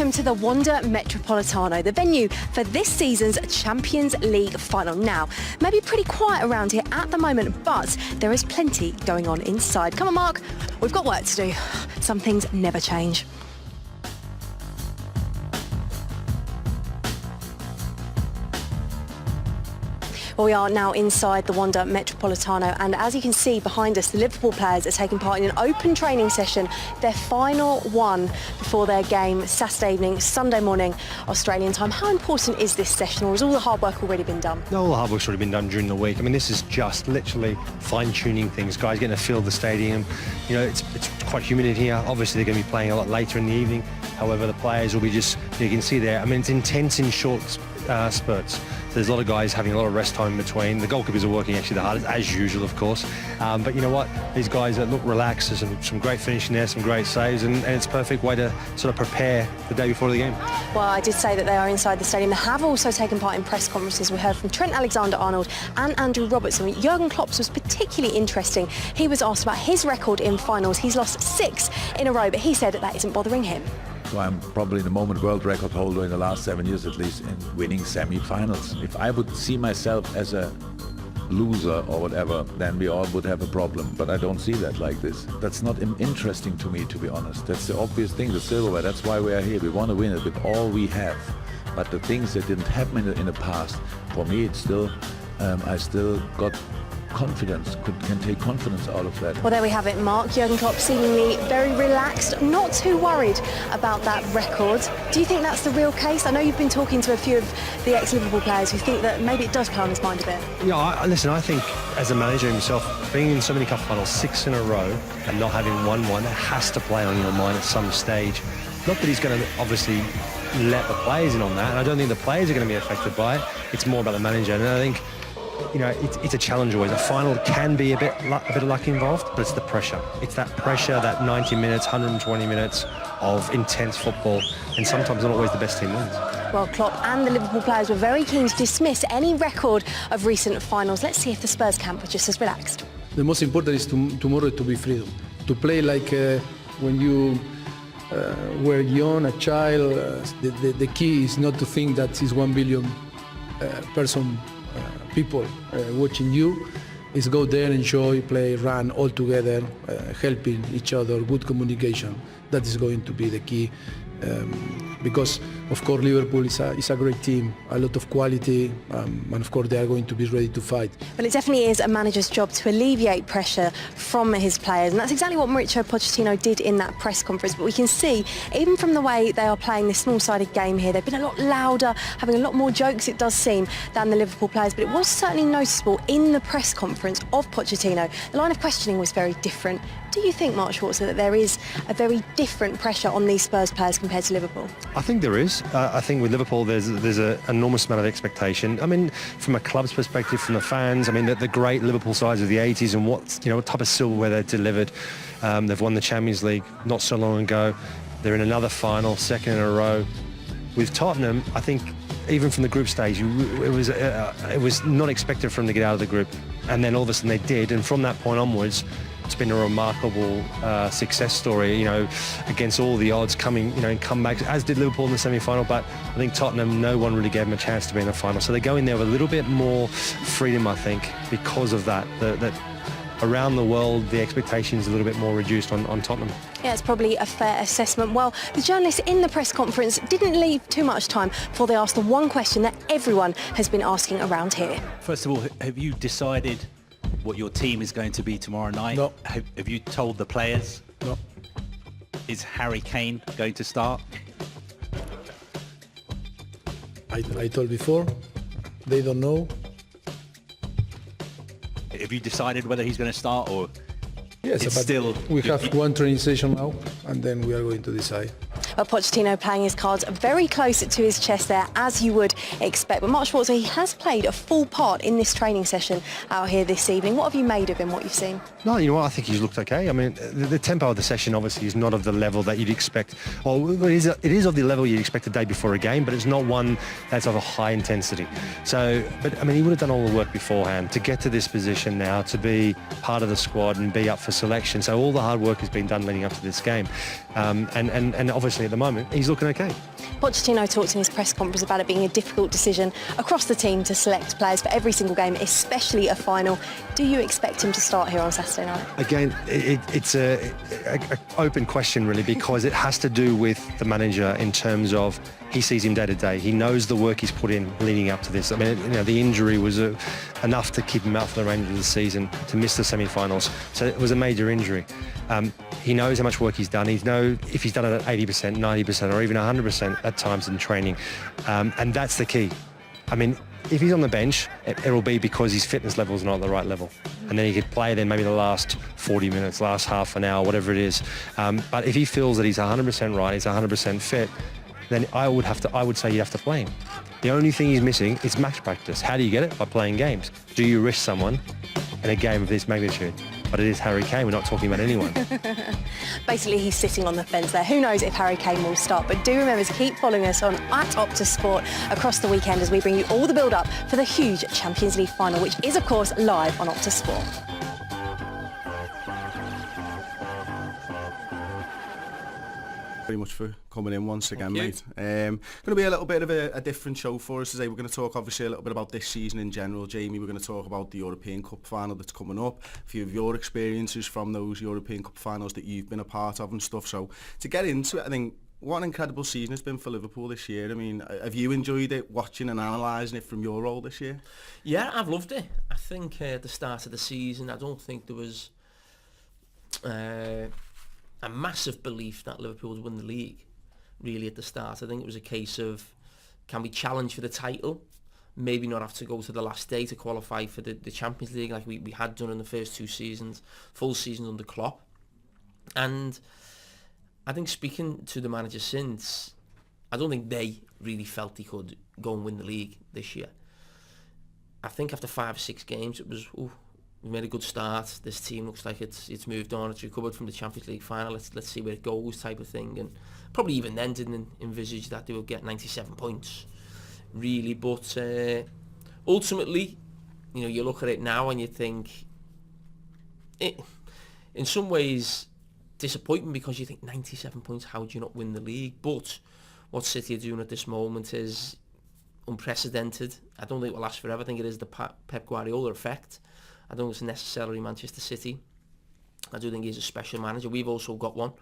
welcome to the Wanda Metropolitano, the venue for this season's Champions League final. Now, maybe pretty quiet around here at the moment, but there is plenty going on inside. Come on, Mark, we've got work to do. Some things never change. Well, we are now inside the Wanda Metropolitano, and as you can see behind us, the Liverpool players are taking part in an open training session, their final one before their game Saturday evening, Sunday morning, Australian time. How important is this session, or has all the hard work already been done? No, all the hard work's already been done during the week. I mean, this is just literally fine-tuning things, guys getting a feel of the stadium. You know, it's quite humid in here. Obviously, they're going to be playing a lot later in the evening. However, the players will be just, you can see there, I mean, it's intense in short spurts. So there's a lot of guys having a lot of rest time in between. The goalkeepers are working actually the hardest, as usual, of course. But you know what? These guys look relaxed. There's some great finishing there, some great saves, and it's a perfect way to sort of prepare the day before the game. Well, I did say that they are inside the stadium. They have also taken part in press conferences. We heard from Trent Alexander-Arnold and Andrew Robertson. Jurgen Klopp's was particularly interesting. He was asked about his record in finals. He's lost 6 in a row, but he said that isn't bothering him. So I'm probably the moment world record holder in the last 7 years at least in winning semi-finals. If I would see myself as a loser or whatever, then we all would have a problem. But I don't see that like this. That's not interesting to me, to be honest. That's the obvious thing, the silverware. That's why we are here. We want to win it with all we have. But the things that didn't happen in the past, for me, it's still, I still got confidence, can take confidence out of that. Well, there we have it, Mark. Jurgen Klopp seemingly very relaxed, not too worried about that record. Do you think that's the real case? I know you've been talking to a few of the ex-Liverpool players who think that maybe it does play on his mind a bit. Yeah, listen, I think as a manager himself, being in so many cup finals, 6 in a row, and not having won one, it has to play on your mind at some stage. Not that he's going to obviously let the players in on that, and I don't think the players are going to be affected by it. It's more about the manager, and I think, you know, it's a challenge always. A final can be a bit of luck involved, but it's the pressure. It's that pressure, that 90 minutes, 120 minutes of intense football, and sometimes not always the best team wins. Well, Klopp and the Liverpool players were very keen to dismiss any record of recent finals. Let's see if the Spurs camp was just as relaxed. The most important is tomorrow to be freedom, to play like when you were young, a child. The key is not to think that is 1 billion people watching you. Is go there, enjoy, play, run all together, helping each other, good communication. That is going to be the key. Because of course Liverpool is a great team, a lot of quality, and of course they are going to be ready to fight. Well, it definitely is a manager's job to alleviate pressure from his players, and that's exactly what Mauricio Pochettino did in that press conference. But we can see, even from the way they are playing this small-sided game here, they've been a lot louder, having a lot more jokes, it does seem, than the Liverpool players. But it was certainly noticeable in the press conference of Pochettino. The line of questioning was very different. Do you think, Mark Schwarzer, that there is a very different pressure on these Spurs players compared to Liverpool? I think there is. I think with Liverpool there's an enormous amount of expectation. I mean, from a club's perspective, from the fans, I mean, the great Liverpool sides of the 80s and what type of silverware they delivered. They've won the Champions League not so long ago. They're in another final, 2nd in a row. With Tottenham, I think even from the group stage, it was not expected for them to get out of the group, and then all of a sudden they did, and from that point onwards, it's been a remarkable success story, against all the odds, coming, in comebacks, as did Liverpool in the semi-final. But I think Tottenham, no one really gave them a chance to be in the final. So they go in there with a little bit more freedom, I think, because of that. That around the world, the expectations are a little bit more reduced on Tottenham. Yeah, it's probably a fair assessment. Well, the journalists in the press conference didn't leave too much time before they asked the one question that everyone has been asking around here. First of all, have you decided what your team is going to be tomorrow night? No. Have you told the players? No. Is Harry Kane going to start? I told before, they don't know. Have you decided whether he's going to start, or Yes, it's but still... we have one training session now, and then we are going to decide. Well, Pochettino playing his cards very close to his chest there, as you would expect. But Mark Schwarzer, he has played a full part in this training session out here this evening. What have you made of him, what you've seen? No, you know what, I think he's looked okay. I mean, the tempo of the session obviously is not of the level that you'd expect. Well, it is of the level you'd expect the day before a game, but it's not one that's of a high intensity. So, but I mean, he would have done all the work beforehand to get to this position now, to be part of the squad and be up for selection. So all the hard work has been done leading up to this game. And obviously at the moment, he's looking okay. Pochettino talked in his press conference about it being a difficult decision across the team to select players for every single game, especially a final. Do you expect him to start here on Saturday night? Again, it's a open question really, because it has to do with the manager in terms of he sees him day to day. He knows the work he's put in leading up to this. I mean, the injury was enough to keep him out for the remainder of the season, to miss the semi-finals. So it was a major injury. He knows how much work he's done. He knows if he's done it at 80%, 90%, or even 100% at times in training. And that's the key. I mean, if he's on the bench, it'll be because his fitness level's not at the right level. And then he could play then maybe the last 40 minutes, last half an hour, whatever it is. But if he feels that he's 100% right, he's 100% fit, then I would say you have to play him. The only thing he's missing is match practice. How do you get it? By playing games. Do you risk someone in a game of this magnitude? But it is Harry Kane, we're not talking about anyone. Basically, he's sitting on the fence there. Who knows if Harry Kane will start? But do remember to keep following us on @OptaSport across the weekend as we bring you all the build-up for the huge Champions League final, which is, of course, live on OptaSport. Very much for coming in once again, mate. Going to be a little bit of a different show for us today. We're going to talk obviously a little bit about this season in general, Jamie. We're going to talk about the European Cup final that's coming up, a few of your experiences from those European Cup finals that you've been a part of and stuff. So to get into it, I think what an incredible season it's been for Liverpool this year. I mean, have you enjoyed it, watching and analysing it from your role this year? Yeah, I've loved it. I think at the start of the season, I don't think there was a massive belief that Liverpool would win the league, really, at the start. I think it was a case of, can we challenge for the title? Maybe not have to go to the last day to qualify for the Champions League like we had done in the first two seasons, full seasons under Klopp. And I think speaking to the manager since, I don't think they really felt he could go and win the league this year. I think after 5 or 6 games, it was, we made a good start. This team looks like it's moved on. It's recovered from the Champions League final. Let's see where it goes, type of thing. And probably even then didn't envisage that they would get 97 points, really. But ultimately, you look at it now and you think, in some ways, disappointing, because you think 97 points, how do you not win the league? But what City are doing at this moment is unprecedented. I don't think it will last forever. I think it is the Pep Guardiola effect. I don't think it's necessarily Manchester City. I do think he's a special manager. We've also got one.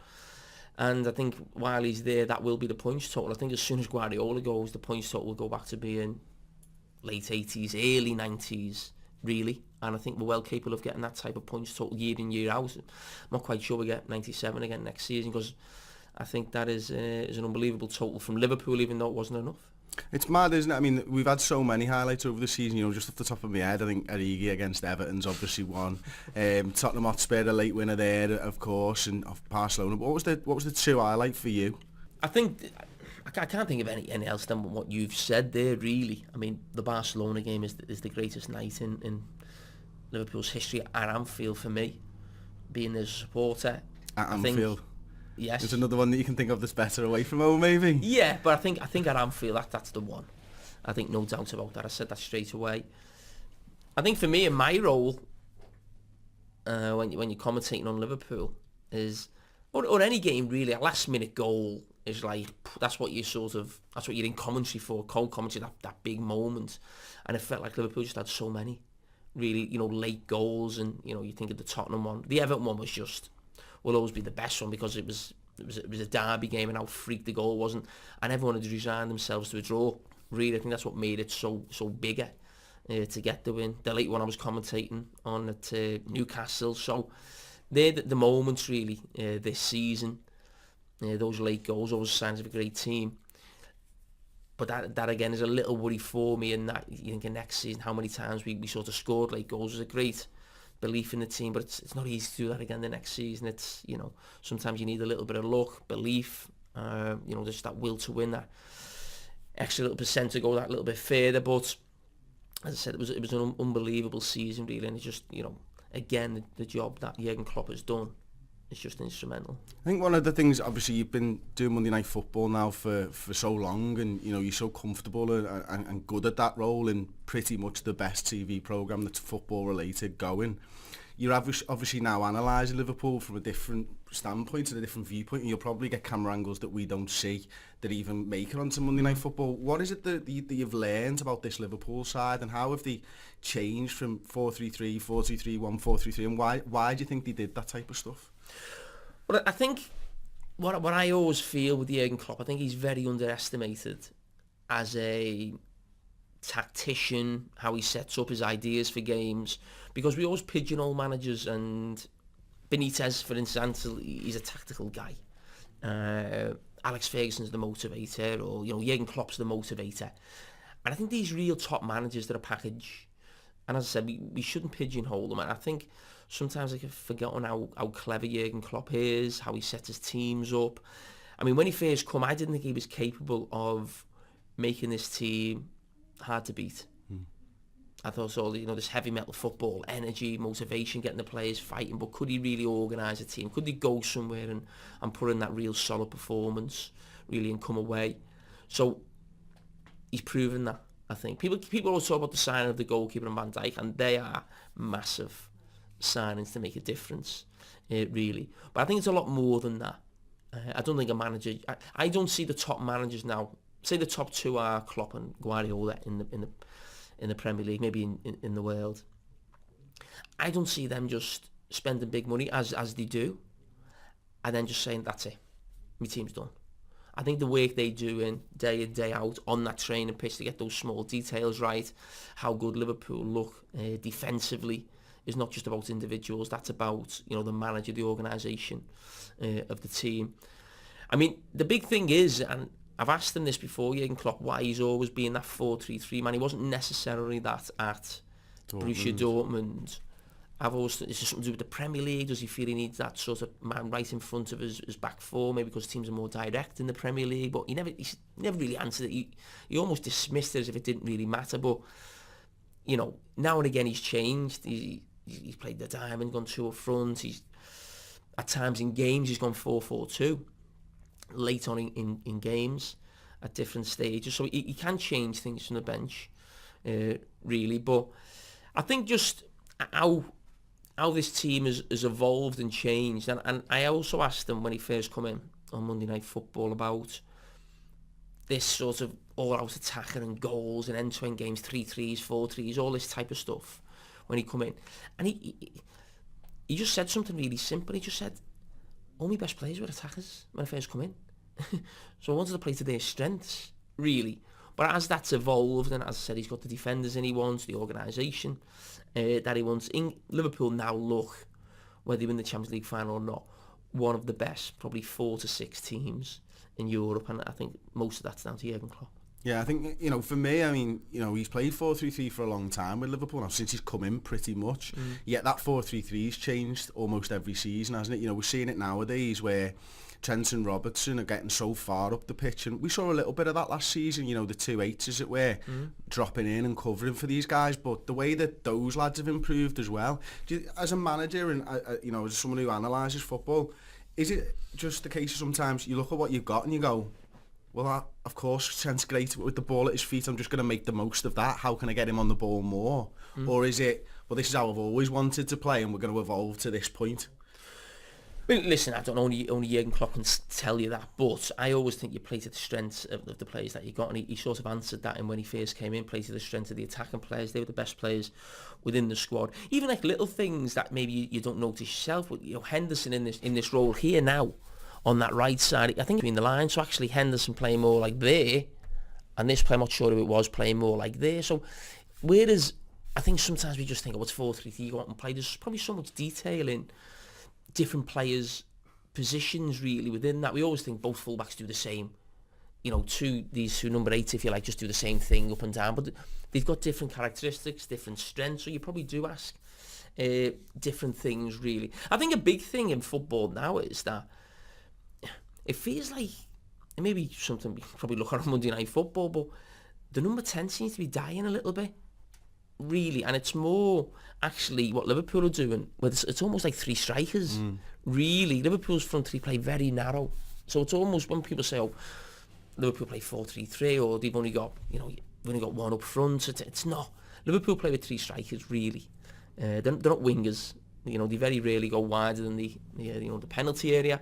And I think while he's there, that will be the points total. I think as soon as Guardiola goes, the points total will go back to being late 80s, early 90s, really. And I think we're well capable of getting that type of points total year in, year out. I'm not quite sure we get 97 again next season, because I think that is an unbelievable total from Liverpool, even though it wasn't enough. It's mad, isn't it? I mean, we've had so many highlights over the season, just off the top of my head. I think Origi against Everton's obviously one. Tottenham Hotspur, a late winner there, of course, and of Barcelona. What was the true highlight for you? I think I can't think of any else than what you've said there, really. I mean, the Barcelona game is the greatest night in Liverpool's history at Anfield for me, being a supporter. At Anfield? Yes. There's another one that you can think of that's better away from home, maybe? Yeah, but I think at Anfield, that's the one. I think no doubt about that. I said that straight away. I think for me, in my role, when you're commentating on Liverpool, is or any game really, a last minute goal is like, that's what you're in commentary for, cold commentary, that big moment. And it felt like Liverpool just had so many really, late goals, and you think of the Tottenham one. The Everton one will always be the best one, because it was a derby game and how freak the goal wasn't, and everyone had resigned themselves to a draw. Really, I think that's what made it so bigger to get the win. The late one I was commentating on at Newcastle. So they're the moments really this season. Those late goals, those signs of a great team. But that again is a little worry for me, in that you think next season how many times we sort of scored late goals was a great belief in the team, but it's not easy to do that again the next season. It's sometimes you need a little bit of luck, belief, just that will to win, that extra little percent to go that little bit further. But as I said, it was an unbelievable season really, and it's just again the job that Jurgen Klopp has done is just instrumental. I think one of the things, obviously you've been doing Monday Night Football now for so long, and you're so comfortable and good at that role in pretty much the best TV programme that's football related going. you're obviously now analysing Liverpool from a different standpoint and a different viewpoint, and you'll probably get camera angles that we don't see that even make it onto Monday Night Football. What is it that you've learned about this Liverpool side, and how have they changed from 4-3-3, 4-2-3-1, 4-3-3, and why do you think they did that type of stuff? Well, I think what I always feel with Jurgen Klopp, I think he's very underestimated as a tactician, how he sets up his ideas for games, because we always pigeonhole managers, and Benitez, for instance, he's a tactical guy. Alex Ferguson's the motivator, or Jurgen Klopp's the motivator. And I think these real top managers, they're a package. And as I said, we shouldn't pigeonhole them. And I think sometimes I get forgotten how clever Jurgen Klopp is, how he sets his teams up. I mean, when he first come, I didn't think he was capable of making this team hard to beat. I thought all this heavy metal football, energy, motivation, getting the players fighting, but could he really organise a team? Could he go somewhere and put in that real solid performance, really, and come away? So he's proven that, I think. People always talk about the signing of the goalkeeper and Van Dijk, and they are massive signings to make a difference, really. But I think it's a lot more than that. I don't think a manager... I don't see the top managers now. Say the top two are Klopp and Guardiola in the Premier League, maybe in the world. I don't see them just spending big money as they do, and then just saying, that's it, my team's done. I think the work they do in day out on that training pitch to get those small details right, how good Liverpool look defensively, is not just about individuals. That's about the manager, the organisation of the team. I mean, the big thing is, and I've asked him this before, Jurgen Klopp, why he's always been that 4-3-3 man. He wasn't necessarily that at Borussia Dortmund. I've always thought, is there something to do with the Premier League? Does he feel he needs that sort of man right in front of his back four, maybe because teams are more direct in the Premier League? But he never really answered it. He almost dismissed it as if it didn't really matter. But, now and again he's changed. He's played the diamond, gone two up front. At times in games he's gone 4-4-2. Late on in games at different stages, so he can change things from the bench, really. But I think just how this team has evolved and changed, and I also asked him when he first come in on Monday Night Football about this sort of all-out attacker and goals and end-to-end games, 3-3s, 4-3s, all this type of stuff when he come in, and he just said something really simple. He just said, all my best players were attackers when I first come in. So I wanted to play to their strengths, really. But as that's evolved, and as I said, he's got the defenders in he wants, the organisation that he wants. In Liverpool now look, whether they win the Champions League final or not, one of the best, probably 4 to 6 teams in Europe. And I think most of that's down to Jurgen Klopp. Yeah, I think, for me, I mean, he's played 4-3-3 for a long time with Liverpool now, since he's come in pretty much. Yet that 4-3-3's changed almost every season, hasn't it? We're seeing it nowadays where Trent and Robertson are getting so far up the pitch, and we saw a little bit of that last season, the 2-8s as it were, dropping in and covering for these guys. But the way that those lads have improved as well, as a manager and, as someone who analyses football, is it just the case of sometimes you look at what you've got and you go, well, of course, Trent's great with the ball at his feet. I'm just going to make the most of that. How can I get him on the ball more? Or is it, well, this is how I've always wanted to play and we're going to evolve to this point? Well, listen, I don't know, only Jurgen Klopp can tell you that, but I always think you play to the strengths of the players that you got, and he sort of answered that in when he first came in, play to the strength of the attacking players. They were the best players within the squad. Even like little things that maybe you don't notice yourself, but Henderson in this role here now, on that right side, I think between the lines, so actually Henderson playing more like there, and this player, I'm not sure who it was, playing more like there. So whereas I think sometimes we just think, oh, it's 4-3-3, you go out and play, there's probably so much detail in different players' positions really within that. We always think both fullbacks do the same, two number 8, if you like, just do the same thing up and down, but they've got different characteristics, different strengths, so you probably do ask different things really. I think a big thing in football now is that it feels like, it may be something we probably look at on Monday Night Football, but the number 10 seems to be dying a little bit, really. And it's more actually what Liverpool are doing, where it's almost like 3 strikers, really. Liverpool's front 3 play very narrow. So it's almost, when people say, oh, Liverpool play 4-3-3, or they've only got, one up front, it's not. Liverpool play with 3 strikers, really. They're not wingers. You know, they very rarely go wider than the penalty area.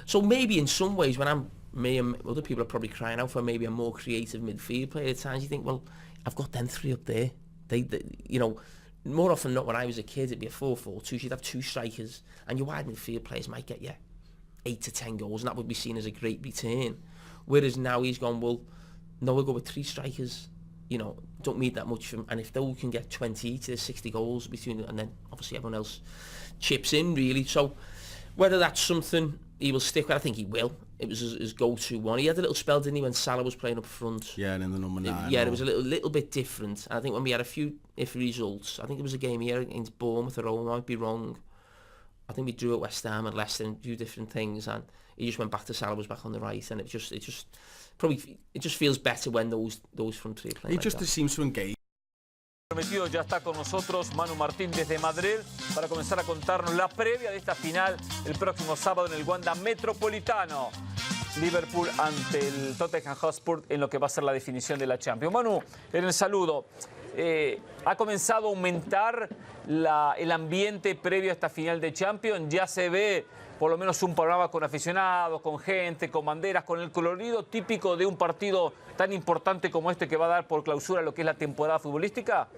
So maybe in some ways, when me and other people are probably crying out for maybe a more creative midfield player, at times you think, well, I've got them three up there. They you know, more often than not, when I was a kid, it'd be a 4-4-2. You'd have two strikers, and your wide midfield players might get you 8 to 10 goals, and that would be seen as a great return. Whereas now he's gone, well, no, we'll go with 3 strikers. You know, don't need that much from, and if they can get 20 to 60 goals between, and then obviously everyone else chips in, really. So whether that's something he will stick with, I think he will. It was his go-to one. He had a little spell, didn't he, when Salah was playing up front? Yeah, and in the number 9. Yeah, it was a little bit different. And I think when we had a few iffy results, I think it was a game here against Bournemouth or I might be wrong. I think we drew at West Ham and Leicester and a few different things, and he just went back to Salah was back on the right, and it just feels better when those front three play. He just seems to engage. Prometido ya está con nosotros Manu Martín desde Madrid para comenzar a contarnos la previa de esta final el próximo sábado en el Wanda Metropolitano. Liverpool ante el Tottenham Hotspur en lo que va a ser la definición de la Champions. Manu, en el saludo, ¿ha comenzado a aumentar el ambiente previo a esta final de Champions? Ya se ve por lo menos un programa con aficionados, con gente, con banderas, con el colorido típico de un partido tan importante como este que va a dar por clausura lo que es la temporada futbolística.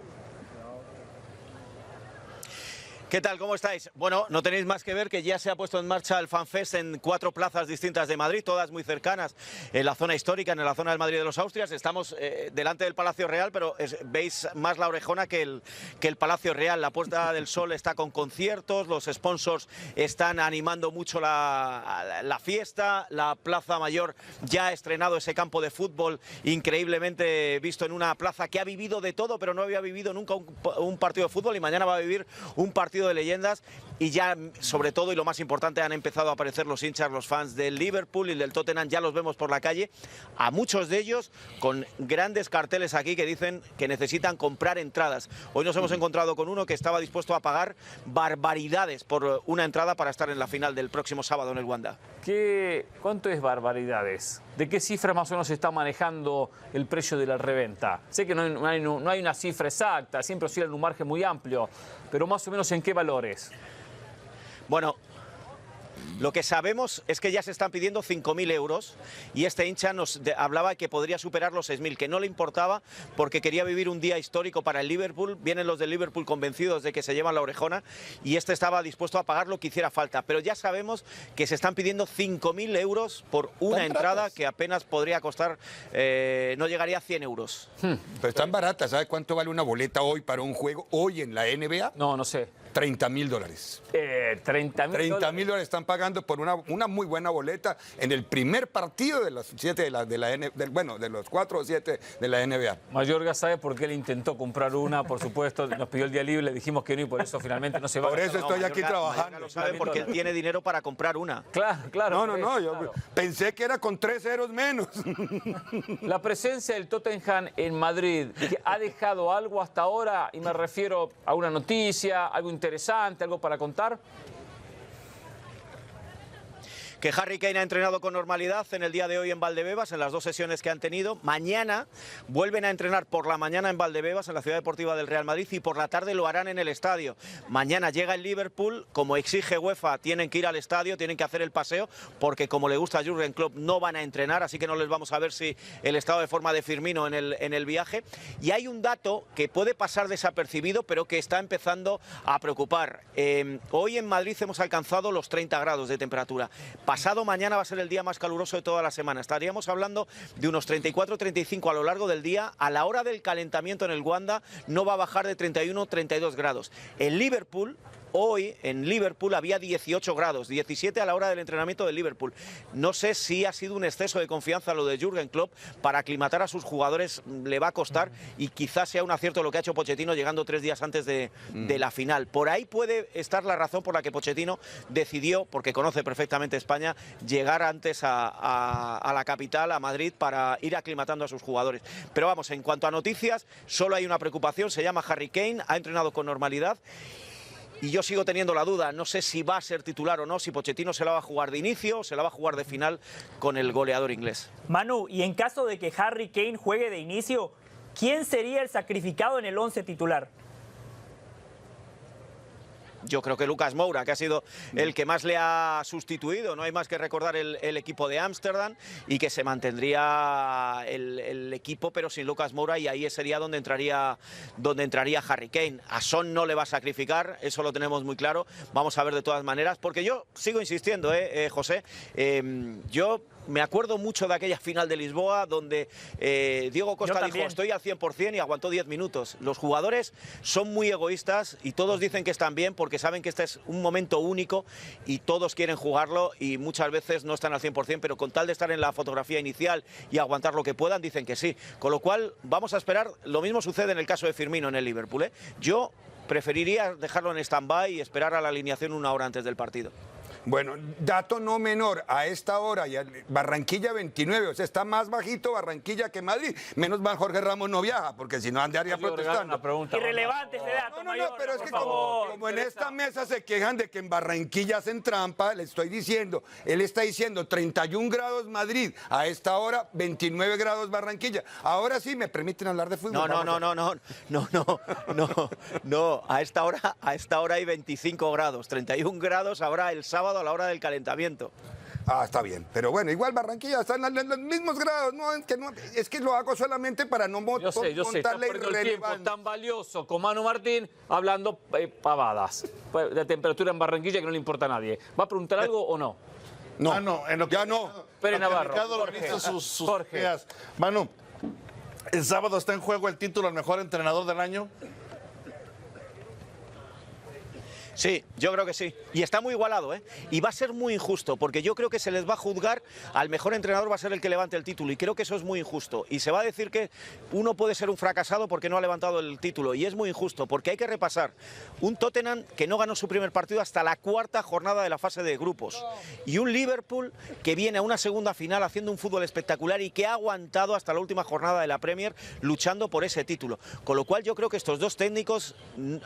¿Qué tal? ¿Cómo estáis? Bueno, no tenéis más que ver que ya se ha puesto en marcha el FanFest en 4 plazas distintas de Madrid, todas muy cercanas en la zona histórica, en la zona del Madrid de los Austrias. Estamos delante del Palacio Real, pero veis más la Orejona que el Palacio Real. La Puerta del Sol está con conciertos, los sponsors están animando mucho la fiesta. La Plaza Mayor ya ha estrenado ese campo de fútbol increíblemente visto en una plaza que ha vivido de todo, pero no había vivido nunca un partido de fútbol, y mañana va a vivir un partido de leyendas. Y ya, sobre todo, y lo más importante, han empezado a aparecer los hinchas, los fans del Liverpool y del Tottenham. Ya los vemos por la calle, a muchos de ellos con grandes carteles aquí que dicen que necesitan comprar entradas. Hoy nos hemos encontrado con uno que estaba dispuesto a pagar barbaridades por una entrada para estar en la final del próximo sábado en el Wanda. ¿Cuánto es barbaridades? ¿De qué cifra más o menos se está manejando el precio de la reventa? Sé que no hay una cifra exacta, siempre oscila en un margen muy amplio, pero más o menos ¿en qué valores? Bueno, lo que sabemos es que ya se están pidiendo 5.000 euros, y este hincha nos hablaba que podría superar los 6.000, que no le importaba porque quería vivir un día histórico para el Liverpool. Vienen los del Liverpool convencidos de que se llevan la Orejona, y este estaba dispuesto a pagar lo que hiciera falta. Pero ya sabemos que se están pidiendo 5.000 euros por una entrada que apenas podría costar, no llegaría a 100 euros. Pero están baratas. ¿Sabes cuánto vale una boleta hoy para un juego hoy en la NBA? No sé. $30.000. $30.000 están pagando por una muy buena boleta en el primer partido de los 7 de los 4 o 7 de la NBA. Mayorga sabe por qué él intentó comprar una, por supuesto, nos pidió el día libre, le dijimos que no, y por eso finalmente no se va. Por eso estoy aquí trabajando. Mayorga lo sabe porque él tiene dinero para comprar una. Claro. No, yo pensé que era con 3 ceros menos. La presencia del Tottenham en Madrid, ¿ha dejado algo hasta ahora? Y me refiero a una noticia, algo interesante, algo para contar. Que Harry Kane ha entrenado con normalidad en el día de hoy en Valdebebas, en las 2 sesiones que han tenido. Mañana vuelven a entrenar por la mañana en Valdebebas, en la ciudad deportiva del Real Madrid, y por la tarde lo harán en el estadio. Mañana llega el Liverpool, como exige UEFA, tienen que ir al estadio, tienen que hacer el paseo, porque como le gusta a Jürgen Klopp, no van a entrenar, así que no les vamos a ver si el estado de forma de Firmino en el viaje. Y hay un dato que puede pasar desapercibido, pero que está empezando a preocupar. Hoy en Madrid hemos alcanzado los 30 grados de temperatura. Pasado mañana va a ser el día más caluroso de toda la semana. Estaríamos hablando de unos 34-35 a lo largo del día. A la hora del calentamiento en el Wanda no va a bajar de 31-32 grados. En Liverpool, hoy en Liverpool había 18 grados, 17 a la hora del entrenamiento del Liverpool. No sé si ha sido un exceso de confianza lo de Jürgen Klopp para aclimatar a sus jugadores, le va a costar, y quizás sea un acierto lo que ha hecho Pochettino llegando 3 días antes de la final. Por ahí puede estar la razón por la que Pochettino decidió, porque conoce perfectamente España, llegar antes a la capital, a Madrid, para ir aclimatando a sus jugadores. Pero vamos, en cuanto a noticias, solo hay una preocupación, se llama Harry Kane, ha entrenado con normalidad. Y yo sigo teniendo la duda, no sé si va a ser titular o no, si Pochettino se la va a jugar de inicio o se la va a jugar de final con el goleador inglés. Manu, y en caso de que Harry Kane juegue de inicio, ¿quién sería el sacrificado en el 11 titular? Yo creo que Lucas Moura, que ha sido el que más le ha sustituido, no hay más que recordar el equipo de Ámsterdam, y que se mantendría el equipo pero sin Lucas Moura, y ahí sería donde entraría Harry Kane. A Son no le va a sacrificar, eso lo tenemos muy claro. Vamos a ver de todas maneras, porque yo sigo insistiendo, José, yo me acuerdo mucho de aquella final de Lisboa donde Diego Costa dijo estoy al 100% y aguantó 10 minutos. Los jugadores son muy egoístas y todos dicen que están bien porque saben que este es un momento único y todos quieren jugarlo, y muchas veces no están al 100%, pero con tal de estar en la fotografía inicial y aguantar lo que puedan, dicen que sí. Con lo cual vamos a esperar. Lo mismo sucede en el caso de Firmino en el Liverpool, ¿eh? Yo preferiría dejarlo en stand-by y esperar a la alineación una hora antes del partido. Bueno, dato no menor, a esta hora, Barranquilla 29, o sea, está más bajito Barranquilla que Madrid. Menos mal Jorge Ramos no viaja, porque si no andaría protestando. Irrelevante ese dato. No, pero es que como en esta mesa se quejan de que en Barranquilla hacen trampa, le estoy diciendo, él está diciendo 31 grados Madrid, a esta hora 29 grados Barranquilla. Ahora sí me permiten hablar de fútbol. No, a esta hora hay 25 grados, 31 grados habrá el sábado a la hora del calentamiento. Ah, está bien, pero bueno, igual Barranquilla está en los mismos grados, es que lo hago solamente para no yo sé, montar la perdiendo el tiempo irrelevancia. tan valioso con Manu Martín hablando pavadas de temperatura en Barranquilla que no le importa a nadie. ¿Va a preguntar algo o no? No, ya no. Pérez Navarro. Ricardo Jorge. Lorenzo, sus Jorge. ideas. Manu, el sábado está en juego el título al mejor entrenador del año. Sí, yo creo que sí. Y está muy igualado, ¿eh? Y va a ser muy injusto, porque yo creo que se les va a juzgar al mejor entrenador, va a ser el que levante el título. Y creo que eso es muy injusto. Y se va a decir que uno puede ser un fracasado porque no ha levantado el título. Y es muy injusto, porque hay que repasar un Tottenham que no ganó su primer partido hasta la cuarta jornada de la fase de grupos. Y un Liverpool que viene a una segunda final haciendo un fútbol espectacular y que ha aguantado hasta la última jornada de la Premier luchando por ese título. Con lo cual yo creo que estos dos técnicos,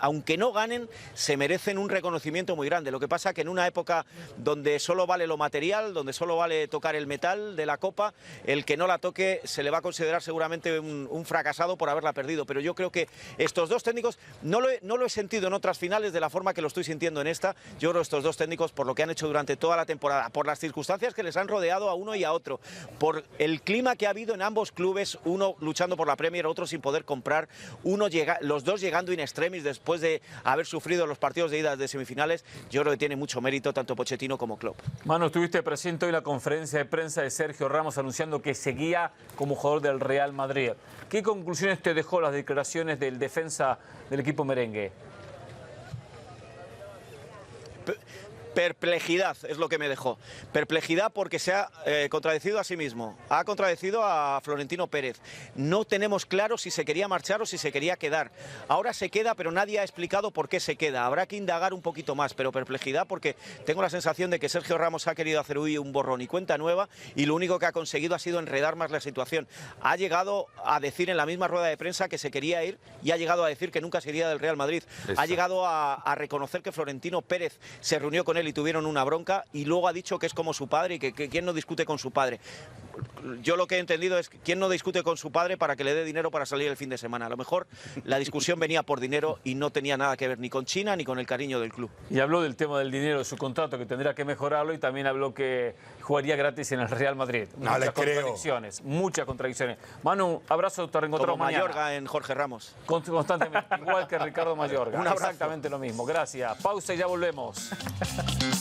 aunque no ganen, se merecen un reconocimiento muy grande. Lo que pasa que en una época donde solo vale lo material, donde solo vale tocar el metal de la copa, el que no la toque se le va a considerar seguramente un fracasado por haberla perdido. Pero yo creo que estos dos técnicos, no lo he sentido en otras finales de la forma que lo estoy sintiendo en esta. Yo creo que estos dos técnicos, por lo que han hecho durante toda la temporada, por las circunstancias que les han rodeado a uno y a otro, por el clima que ha habido en ambos clubes, uno luchando por la Premier, otro sin poder comprar, los dos llegando in extremis después de haber sufrido los partidos de ida de semifinales, yo creo que tiene mucho mérito tanto Pochettino como Klopp. Manu, estuviste presente hoy en la conferencia de prensa de Sergio Ramos anunciando que seguía como jugador del Real Madrid. ¿Qué conclusiones te dejó las declaraciones del defensa del equipo merengue? Perplejidad es lo que me dejó. Perplejidad porque se ha contradecido a sí mismo. Ha contradecido a Florentino Pérez. No tenemos claro si se quería marchar o si se quería quedar. Ahora se queda, pero nadie ha explicado por qué se queda. Habrá que indagar un poquito más, pero perplejidad porque tengo la sensación de que Sergio Ramos ha querido hacer hoy un borrón y cuenta nueva y lo único que ha conseguido ha sido enredar más la situación. Ha llegado a decir en la misma rueda de prensa que se quería ir y ha llegado a decir que nunca se iría del Real Madrid. Ha llegado a reconocer que Florentino Pérez se reunió con él y tuvieron una bronca y luego ha dicho que es como su padre y que quién no discute con su padre. Yo lo que he entendido es quién no discute con su padre para que le dé dinero para salir el fin de semana. A lo mejor la discusión venía por dinero y no tenía nada que ver ni con China ni con el cariño del club. Y habló del tema del dinero de su contrato, que tendrá que mejorarlo, y también habló que jugaría gratis en el Real Madrid. No le creo. Muchas contradicciones. Manu, abrazo, te reencontramos como mañana. Mayorga en Jorge Ramos. Constantemente, igual que Ricardo Mayorga. Un abrazo. Exactamente lo mismo. Gracias. Pausa y ya volvemos.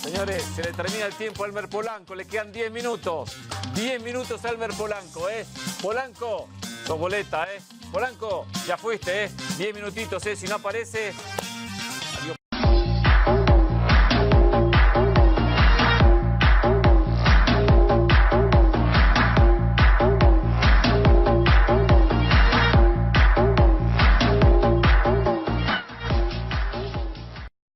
Señores, se le termina el tiempo a Elmer Polanco. Le quedan 10 minutos. 10 minutos a Elmer Polanco, ¿eh? Polanco, sos boleta, ¿eh? Polanco, ya fuiste, ¿eh? 10 minutitos, ¿eh? Si no aparece... Adiós.